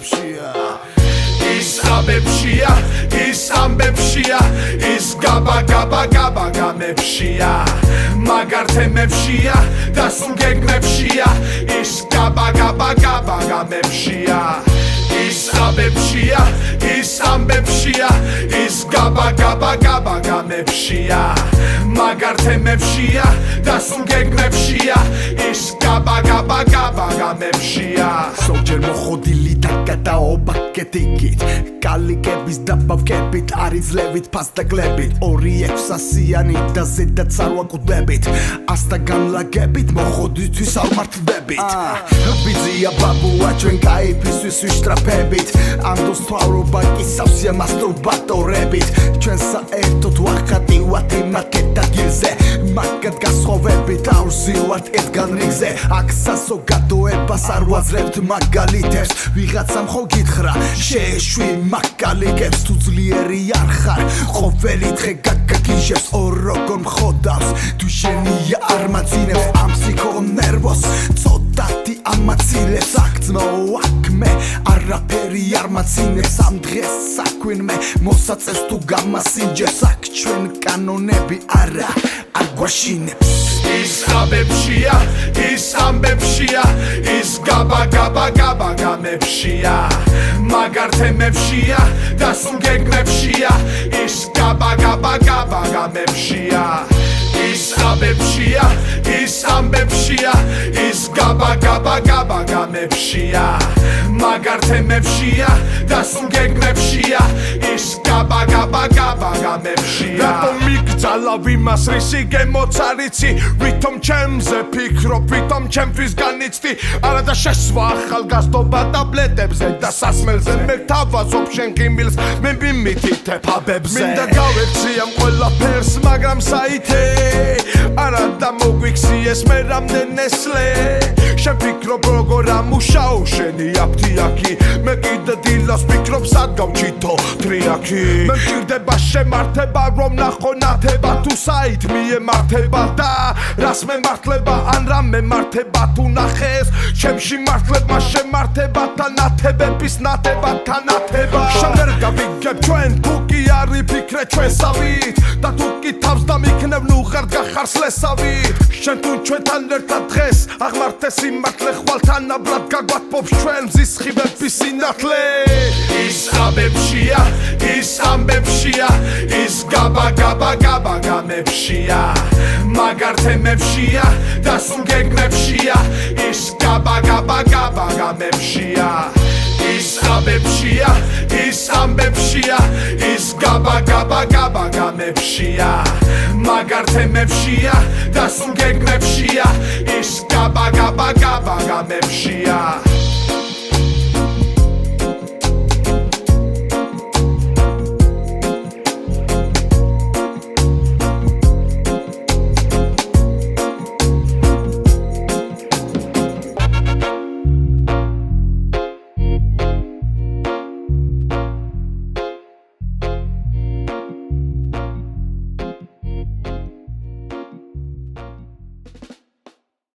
ამბებშია ის ამბებშია ის ამბებშია ის გაბა გამებშია მაგარ თემებშია და სულ გეგმებშია ის გაბა გამებშია ის ამბებშია ის ამბებშია ის გაბა გამებშია მაგარ თემებშია და სულ გეგმებშია ის გაბა გამებშია ზოგჯერ მოხოდილი და გადაობა კეთიკით კალიკების დაბავკებით არიზლევით ფასდაგლებით 2-600-იანი და ზედაც არ ვაკუდებით ასთა განლაგებით მოხოდისთვის ავმართლდებით ბიძია ბაბუა ჩვენ კაიფისთვის ვიშტრაფებით ამდოს თვალობა კი სავსეა მასტურბატორებით ჩვენ საერთოდ ვახატი ვართ იმათ კეთადგილზე მაგად გასხოვებით აუზილავთ ერთგან რიგზე აქ საზოგადოებას არ ვაძლევთ მაგალითებს ვიღაცამ ხო გითხრა შეეშვი მაგალიკებს თუ ძლიერი არ ხარ ყოველი დღე გაგაგიჟებს როგორ მხოდავს თუ შენია არ მაცინებს ამ ფსიქონერვოს წოდათი ამაცილებს აქ ძმაო აქ მე არაფერი არ მაცინებს ამ დღეს საქვინმე მოსაწევს თუ გამასინჯებს აქ ჩვენ კანონები არა არ გვაშინებს ის ამბებშია ის ამბებშია ის გაბა გამებშია მაგარ თემებშია და სულ გეგმებშია ის გაბა გამებშია ის ამბებშია ის ამბებშია ის გაბა გამებშია მაგარ თემებშია და სულ გეგმებშია ის გაბა გამებშია რატომ მიგძალა ვიმას რისი გემოცარიცი ვითომ ჩემზე ფიქრობ ვითომ ჩემთვის განიცდი არა და შესვა ახალგაზრდობა ტაბლეტებზე და სასმელზე მე თავაზობ შენ ღიმილს მე მიმითითებ აბებზე მინდა გავექციამ ყველაფერს მაგრამ საითე არა და მოგვიქციეს მე რამდენ ესლე შენ ფიქრობ როგორ ამუშაო შენი აფთიაქი მე კიდე დილას ფიქრობ სად გავჩითო თრიაქი მე მჭირდება შემართება რომ ნახო ნათება თუ საით მიემართება და რას მემართლება ან რა მემართება თუ ნახეს ჩემში მართლება შემართება და ნათებების ნათება თანათება შენ გავიგებ ჩვენ თუ კი არი ფიქრე ჩვენსავით და თუ კი თავს დამიქნევ ნუ ხარ გახარს ლესავით შენ თუ ჩვენთან ერთად დღეს აღმართეს იმართლე ხვალთან აბრად გაგვათბობს ჩვენ მზის სხივების სინათლე ის ამბებშია ის ამბებშია ის გაბა გამებშია მაგარ თემებშია და სულ გეგმებშია ის გაბა გამებშია ის ამბებშია ის ამბებშია ის გაბა გამებშია მაგარ თემებშია და სულ გეგმებშია ის გაბა გამებშია